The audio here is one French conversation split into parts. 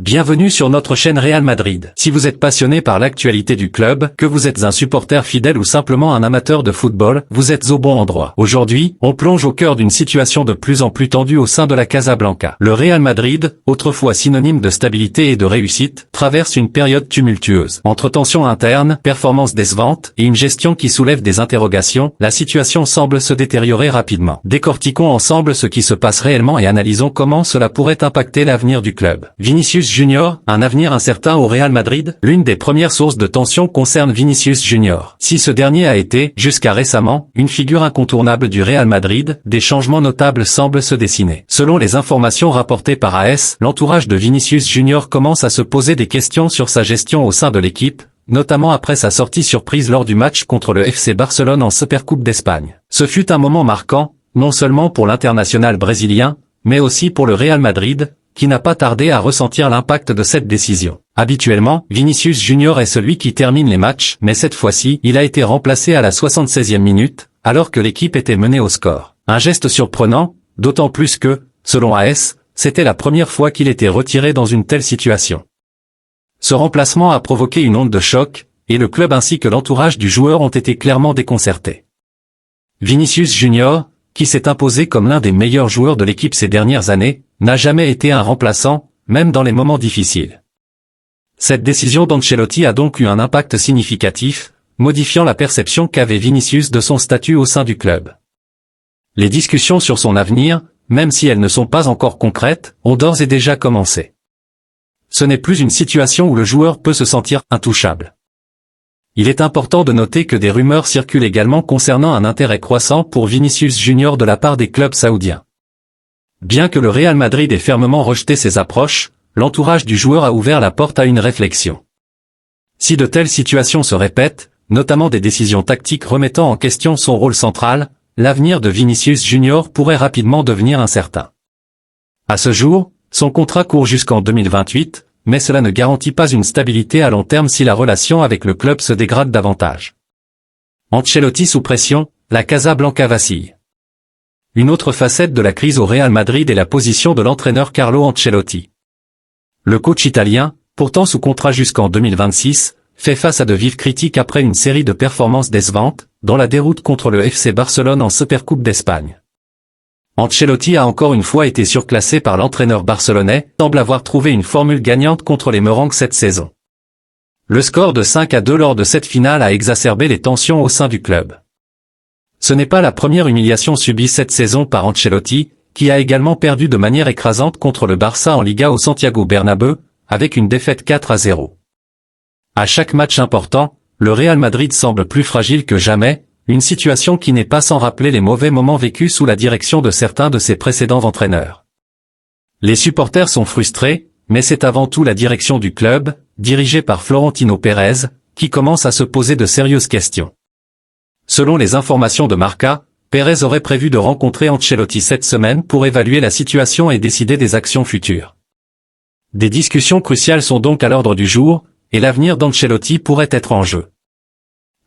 Bienvenue sur notre chaîne Real Madrid. Si vous êtes passionné par l'actualité du club, que vous êtes un supporter fidèle ou simplement un amateur de football, vous êtes au bon endroit. Aujourd'hui, on plonge au cœur d'une situation de plus en plus tendue au sein de la Casablanca. Le Real Madrid, autrefois synonyme de stabilité et de réussite, traverse une période tumultueuse. Entre tensions internes, performances décevantes et une gestion qui soulève des interrogations, la situation semble se détériorer rapidement. Décortiquons ensemble ce qui se passe réellement et analysons comment cela pourrait impacter l'avenir du club. Vinicius Junior, un avenir incertain au Real Madrid. L'une des premières sources de tension concerne Vinicius Junior. Si ce dernier a été, jusqu'à récemment, une figure incontournable du Real Madrid, des changements notables semblent se dessiner. Selon les informations rapportées par AS, l'entourage de Vinicius Junior commence à se poser des questions sur sa gestion au sein de l'équipe, notamment après sa sortie surprise lors du match contre le FC Barcelone en Supercoupe d'Espagne. Ce fut un moment marquant, non seulement pour l'international brésilien, mais aussi pour le Real Madrid, qui n'a pas tardé à ressentir l'impact de cette décision. Habituellement, Vinicius Junior est celui qui termine les matchs, mais cette fois-ci, il a été remplacé à la 76e minute, alors que l'équipe était menée au score. Un geste surprenant, d'autant plus que, selon AS, c'était la première fois qu'il était retiré dans une telle situation. Ce remplacement a provoqué une onde de choc, et le club ainsi que l'entourage du joueur ont été clairement déconcertés. Vinicius Junior, qui s'est imposé comme l'un des meilleurs joueurs de l'équipe ces dernières années, n'a jamais été un remplaçant, même dans les moments difficiles. Cette décision d'Ancelotti a donc eu un impact significatif, modifiant la perception qu'avait Vinicius de son statut au sein du club. Les discussions sur son avenir, même si elles ne sont pas encore concrètes, ont d'ores et déjà commencé. Ce n'est plus une situation où le joueur peut se sentir intouchable. Il est important de noter que des rumeurs circulent également concernant un intérêt croissant pour Vinicius Junior de la part des clubs saoudiens. Bien que le Real Madrid ait fermement rejeté ces approches, l'entourage du joueur a ouvert la porte à une réflexion. Si de telles situations se répètent, notamment des décisions tactiques remettant en question son rôle central, l'avenir de Vinicius Junior pourrait rapidement devenir incertain. À ce jour, son contrat court jusqu'en 2028, mais cela ne garantit pas une stabilité à long terme si la relation avec le club se dégrade davantage. Ancelotti sous pression, la Casablanca vacille. Une autre facette de la crise au Real Madrid est la position de l'entraîneur Carlo Ancelotti. Le coach italien, pourtant sous contrat jusqu'en 2026, fait face à de vives critiques après une série de performances décevantes, dont la déroute contre le FC Barcelone en Supercoupe d'Espagne. Ancelotti a encore une fois été surclassé par l'entraîneur barcelonais, semble avoir trouvé une formule gagnante contre les Merengues cette saison. Le score de 5-2 lors de cette finale a exacerbé les tensions au sein du club. Ce n'est pas la première humiliation subie cette saison par Ancelotti, qui a également perdu de manière écrasante contre le Barça en Liga au Santiago Bernabéu, avec une défaite 4-0. À chaque match important, le Real Madrid semble plus fragile que jamais, une situation qui n'est pas sans rappeler les mauvais moments vécus sous la direction de certains de ses précédents entraîneurs. Les supporters sont frustrés, mais c'est avant tout la direction du club, dirigée par Florentino Pérez, qui commence à se poser de sérieuses questions. Selon les informations de Marca, Pérez aurait prévu de rencontrer Ancelotti cette semaine pour évaluer la situation et décider des actions futures. Des discussions cruciales sont donc à l'ordre du jour, et l'avenir d'Ancelotti pourrait être en jeu.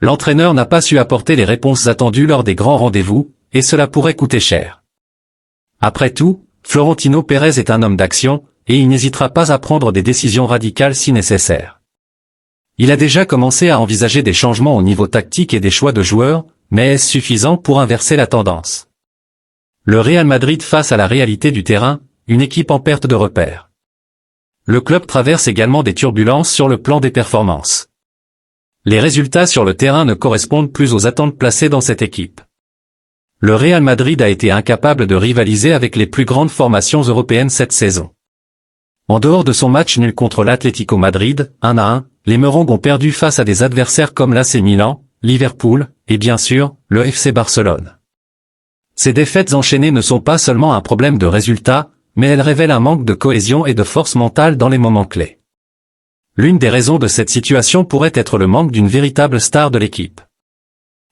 L'entraîneur n'a pas su apporter les réponses attendues lors des grands rendez-vous, et cela pourrait coûter cher. Après tout, Florentino Pérez est un homme d'action, et il n'hésitera pas à prendre des décisions radicales si nécessaire. Il a déjà commencé à envisager des changements au niveau tactique et des choix de joueurs, mais est-ce suffisant pour inverser la tendance? Le Real Madrid face à la réalité du terrain, une équipe en perte de repères. Le club traverse également des turbulences sur le plan des performances. Les résultats sur le terrain ne correspondent plus aux attentes placées dans cette équipe. Le Real Madrid a été incapable de rivaliser avec les plus grandes formations européennes cette saison. En dehors de son match nul contre l'Atlético Madrid, 1-1, les Merengues ont perdu face à des adversaires comme l'AC Milan, Liverpool, et bien sûr, le FC Barcelone. Ces défaites enchaînées ne sont pas seulement un problème de résultats, mais elles révèlent un manque de cohésion et de force mentale dans les moments clés. L'une des raisons de cette situation pourrait être le manque d'une véritable star de l'équipe.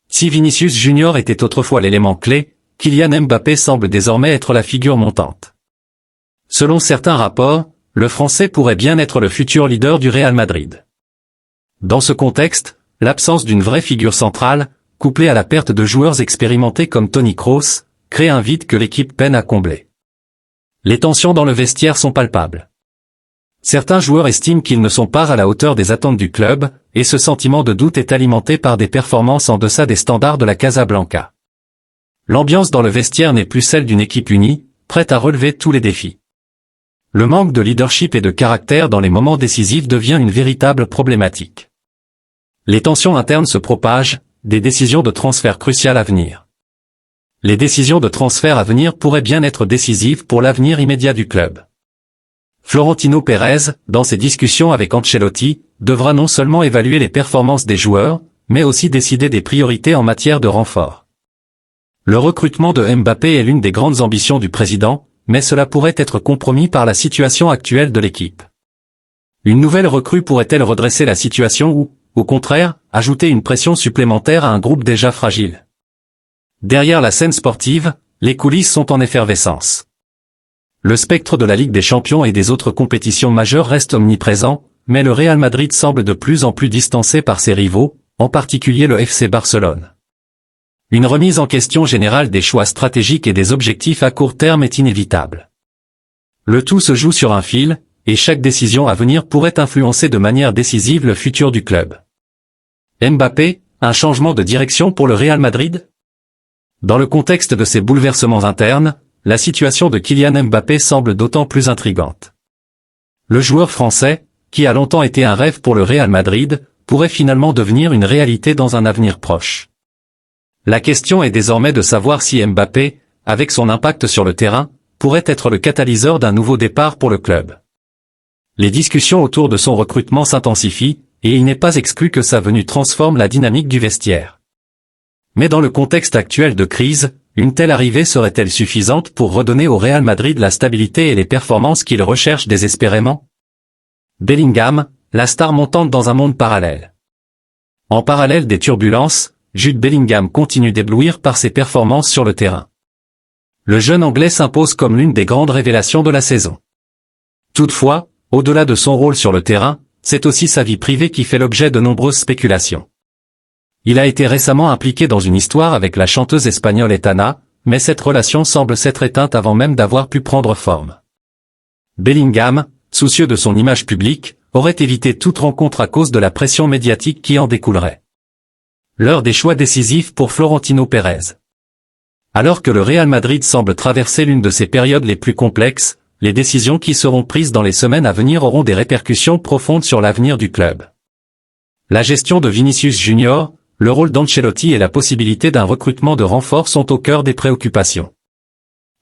Si Vinicius Junior était autrefois l'élément clé, Kylian Mbappé semble désormais être la figure montante. Selon certains rapports, le Français pourrait bien être le futur leader du Real Madrid. Dans ce contexte, l'absence d'une vraie figure centrale, couplée à la perte de joueurs expérimentés comme Toni Kroos, crée un vide que l'équipe peine à combler. Les tensions dans le vestiaire sont palpables. Certains joueurs estiment qu'ils ne sont pas à la hauteur des attentes du club, et ce sentiment de doute est alimenté par des performances en deçà des standards de la Casablanca. L'ambiance dans le vestiaire n'est plus celle d'une équipe unie, prête à relever tous les défis. Le manque de leadership et de caractère dans les moments décisifs devient une véritable problématique. Les tensions internes se propagent, des décisions de transfert cruciales à venir. Les décisions de transfert à venir pourraient bien être décisives pour l'avenir immédiat du club. Florentino Pérez, dans ses discussions avec Ancelotti, devra non seulement évaluer les performances des joueurs, mais aussi décider des priorités en matière de renfort. Le recrutement de Mbappé est l'une des grandes ambitions du président, mais cela pourrait être compromis par la situation actuelle de l'équipe. Une nouvelle recrue pourrait-elle redresser la situation ou, au contraire, ajouter une pression supplémentaire à un groupe déjà fragile? Derrière la scène sportive, les coulisses sont en effervescence. Le spectre de la Ligue des Champions et des autres compétitions majeures reste omniprésent, mais le Real Madrid semble de plus en plus distancé par ses rivaux, en particulier le FC Barcelone. Une remise en question générale des choix stratégiques et des objectifs à court terme est inévitable. Le tout se joue sur un fil, et chaque décision à venir pourrait influencer de manière décisive le futur du club. Mbappé, un changement de direction pour le Real Madrid? Dans le contexte de ces bouleversements internes, la situation de Kylian Mbappé semble d'autant plus intrigante. Le joueur français, qui a longtemps été un rêve pour le Real Madrid, pourrait finalement devenir une réalité dans un avenir proche. La question est désormais de savoir si Mbappé, avec son impact sur le terrain, pourrait être le catalyseur d'un nouveau départ pour le club. Les discussions autour de son recrutement s'intensifient, et il n'est pas exclu que sa venue transforme la dynamique du vestiaire. Mais dans le contexte actuel de crise, une telle arrivée serait-elle suffisante pour redonner au Real Madrid la stabilité et les performances qu'il recherche désespérément? Bellingham, la star montante dans un monde parallèle. En parallèle des turbulences, Jude Bellingham continue d'éblouir par ses performances sur le terrain. Le jeune Anglais s'impose comme l'une des grandes révélations de la saison. Toutefois, au-delà de son rôle sur le terrain, c'est aussi sa vie privée qui fait l'objet de nombreuses spéculations. Il a été récemment impliqué dans une histoire avec la chanteuse espagnole Aitana, mais cette relation semble s'être éteinte avant même d'avoir pu prendre forme. Bellingham, soucieux de son image publique, aurait évité toute rencontre à cause de la pression médiatique qui en découlerait. L'heure des choix décisifs pour Florentino Pérez. Alors que le Real Madrid semble traverser l'une de ses périodes les plus complexes, les décisions qui seront prises dans les semaines à venir auront des répercussions profondes sur l'avenir du club. La gestion de Vinicius Junior, le rôle d'Ancelotti et la possibilité d'un recrutement de renfort sont au cœur des préoccupations.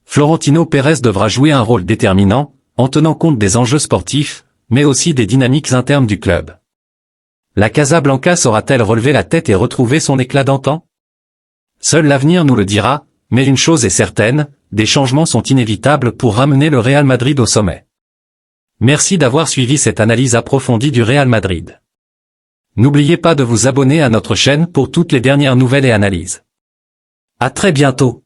Florentino Pérez devra jouer un rôle déterminant, en tenant compte des enjeux sportifs, mais aussi des dynamiques internes du club. La Casablanca saura-t-elle relever la tête et retrouver son éclat d'antan? Seul l'avenir nous le dira, mais une chose est certaine, des changements sont inévitables pour ramener le Real Madrid au sommet. Merci d'avoir suivi cette analyse approfondie du Real Madrid. N'oubliez pas de vous abonner à notre chaîne pour toutes les dernières nouvelles et analyses. À très bientôt.